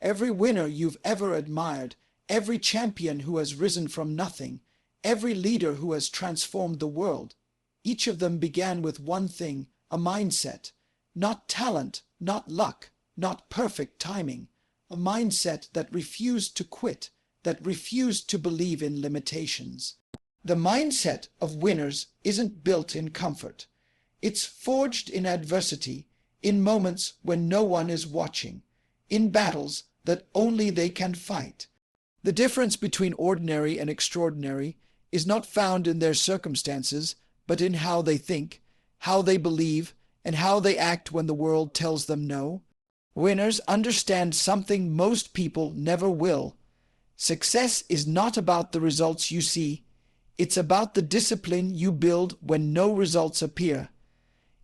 Every winner you've ever admired, every champion who has risen from nothing, every leader who has transformed the world, each of them began with one thing, a mindset. Not talent, not luck, not perfect timing. A mindset that refused to quit, that refused to believe in limitations. The mindset of winners isn't built in comfort. It's forged in adversity, in moments when no one is watching, in battles that only they can fight. The difference between ordinary and extraordinary is not found in their circumstances, but in how they think, how they believe, and how they act when the world tells them no. Winners understand something most people never will. Success is not about the results you see. It's about the discipline you build when no results appear.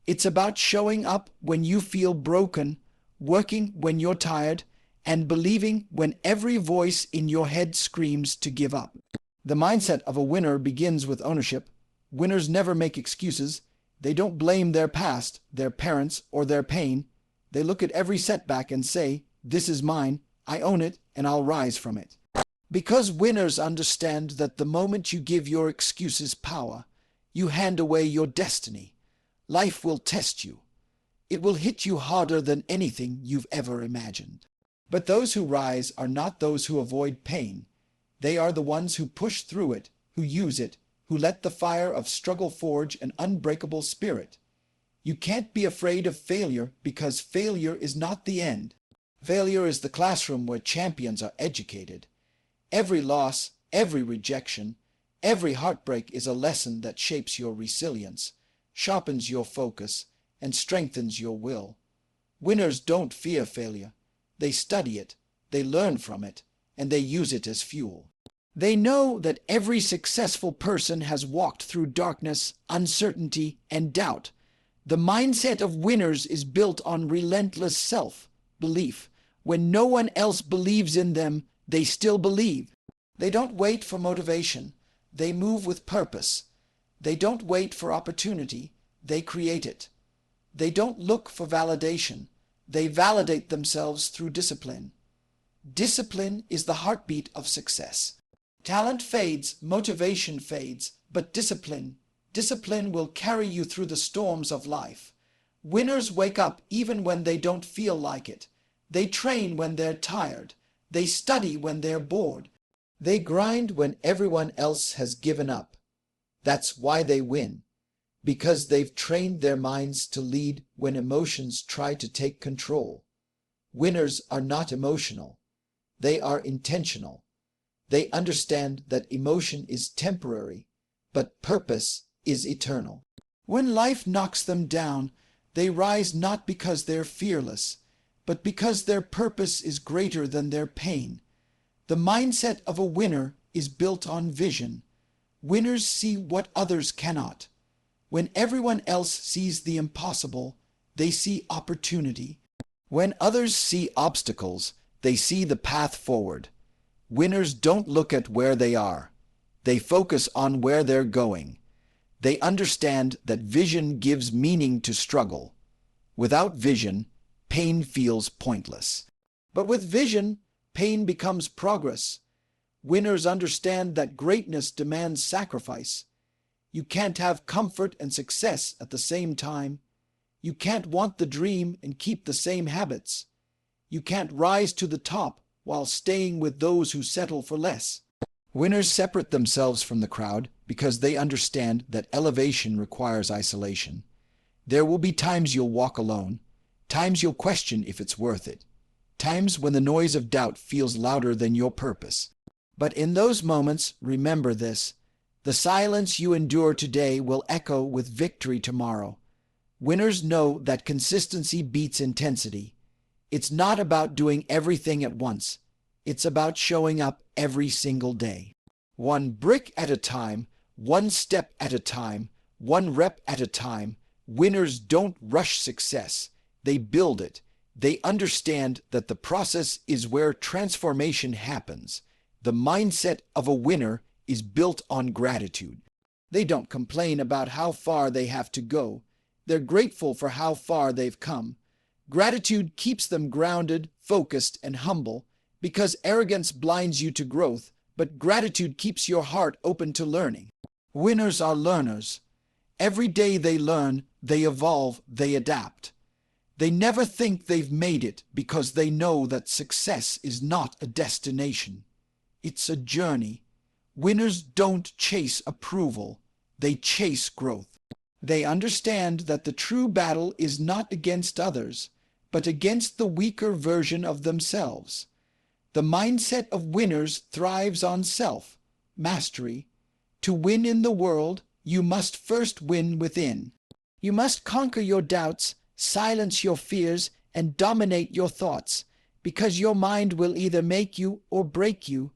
It's about showing up when you feel broken, working when you're tired, and believing when every voice in your head screams to give up. The mindset of a winner begins with ownership. Winners never make excuses. They don't blame their past, their parents, or their pain. They look at every setback and say, "This is mine, I own it, and I'll rise from it." Because winners understand that the moment you give your excuses power, you hand away your destiny. Life will test you. It will hit you harder than anything you've ever imagined. But those who rise are not those who avoid pain. They are the ones who push through it, who use it, who let the fire of struggle forge an unbreakable spirit. You can't be afraid of failure because failure is not the end. Failure is the classroom where champions are educated. Every loss, every rejection, every heartbreak is a lesson that shapes your resilience, sharpens your focus, and strengthens your will. Winners don't fear failure. They study it, they learn from it, and they use it as fuel. They know that every successful person has walked through darkness, uncertainty, and doubt. The mindset of winners is built on relentless self-belief. When no one else believes in them, they still believe. They don't wait for motivation. They move with purpose. They don't wait for opportunity. They create it. They don't look for validation. They validate themselves through discipline. Discipline is the heartbeat of success. Talent fades, motivation fades, but discipline will carry you through the storms of life. Winners wake up even when they don't feel like it. They train when they're tired. They study when they're bored. They grind when everyone else has given up. That's why they win, because they've trained their minds to lead when emotions try to take control. Winners are not emotional. They are intentional. They understand that emotion is temporary, but purpose is eternal. When life knocks them down, they rise not because they're fearless, but because their purpose is greater than their pain. The mindset of a winner is built on vision. Winners see what others cannot. When everyone else sees the impossible, they see opportunity. When others see obstacles, they see the path forward. Winners don't look at where they are. They focus on where they're going. They understand that vision gives meaning to struggle. Without vision, pain feels pointless. But with vision, pain becomes progress. Winners understand that greatness demands sacrifice. You can't have comfort and success at the same time. You can't want the dream and keep the same habits. You can't rise to the top while staying with those who settle for less. Winners separate themselves from the crowd because they understand that elevation requires isolation. There will be times you'll walk alone, times you'll question if it's worth it, times when the noise of doubt feels louder than your purpose. But in those moments, remember this: the silence you endure today will echo with victory tomorrow. Winners know that consistency beats intensity. It's not about doing everything at once. It's about showing up every single day. One brick at a time, one step at a time, one rep at a time. Winners don't rush success. They build it. They understand that the process is where transformation happens. The mindset of a winner is built on gratitude. They don't complain about how far they have to go. They're grateful for how far they've come. Gratitude keeps them grounded, focused, and humble, because arrogance blinds you to growth, but gratitude keeps your heart open to learning. Winners are learners. Every day they learn, they evolve, they adapt. They never think they've made it because they know that success is not a destination. It's a journey. Winners don't chase approval. They chase growth. They understand that the true battle is not against others, but against the weaker version of themselves. The mindset of winners thrives on self-mastery. To win in the world, you must first win within. You must conquer your doubts, silence your fears, and dominate your thoughts, because your mind will either make you or break you.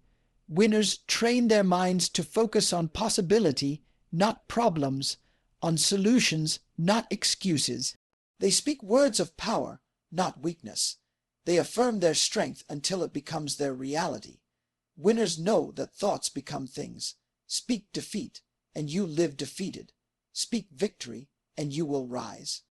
Winners train their minds to focus on possibility, not problems, on solutions, not excuses. They speak words of power, not weakness. They affirm their strength until it becomes their reality. Winners know that thoughts become things. Speak defeat, and you live defeated. Speak victory, and you will rise.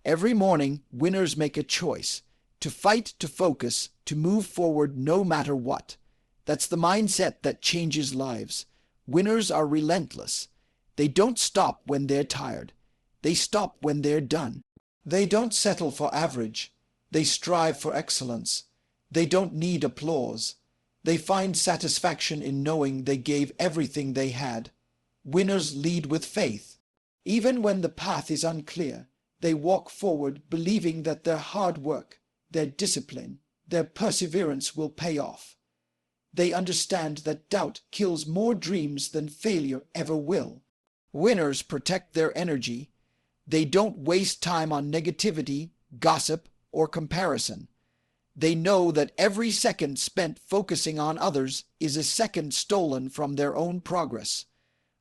Every morning, winners make a choice to fight, to focus, to move forward no matter what. That's the mindset that changes lives. Winners are relentless. They don't stop when they're tired. They stop when they're done. They don't settle for average. They strive for excellence. They don't need applause. They find satisfaction in knowing they gave everything they had. Winners lead with faith. Even when the path is unclear, they walk forward believing that their hard work, their discipline, their perseverance will pay off. They understand that doubt kills more dreams than failure ever will. Winners protect their energy. They don't waste time on negativity, gossip, or comparison. They know that every second spent focusing on others is a second stolen from their own progress.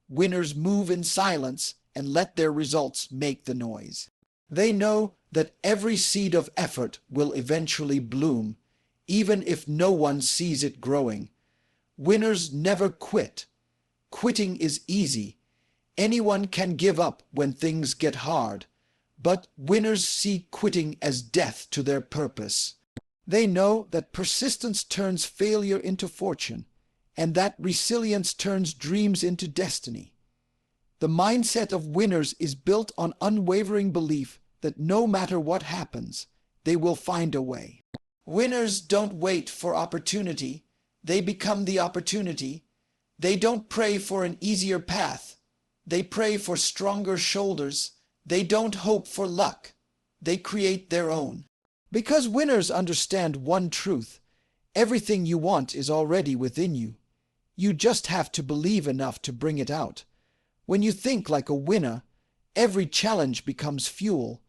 Winners move in silence and let their results make the noise. They know that every seed of effort will eventually bloom, even if no one sees it growing. Winners never quit. Quitting is easy. Anyone can give up when things get hard, but winners see quitting as death to their purpose. They know that persistence turns failure into fortune, and that resilience turns dreams into destiny. The mindset of winners is built on unwavering belief that no matter what happens, they will find a way. Winners don't wait for opportunity. They become the opportunity. They don't pray for an easier path. They pray for stronger shoulders. They don't hope for luck. They create their own. Because winners understand one truth: everything you want is already within you. You just have to believe enough to bring it out. When you think like a winner, every challenge becomes fuel,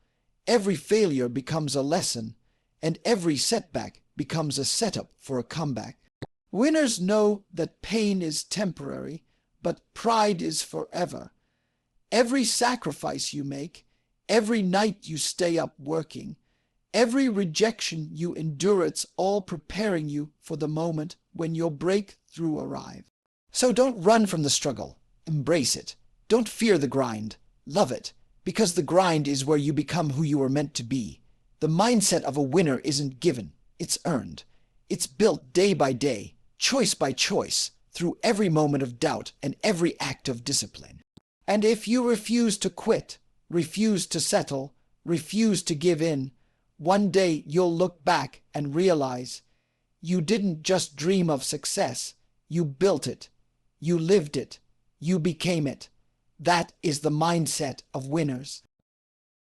every failure becomes a lesson, and every setback becomes a setup for a comeback. Winners know that pain is temporary, but pride is forever. Every sacrifice you make, every night you stay up working, every rejection you endure, it's all preparing you for the moment when your breakthrough arrives. So don't run from the struggle. Embrace it. Don't fear the grind. Love it, because the grind is where you become who you are meant to be. The mindset of a winner isn't given. It's earned. It's built day by day, choice by choice, through every moment of doubt and every act of discipline. And if you refuse to quit, refuse to settle, refuse to give in, one day you'll look back and realize you didn't just dream of success. You built it. You lived it. You became it. That is the mindset of winners.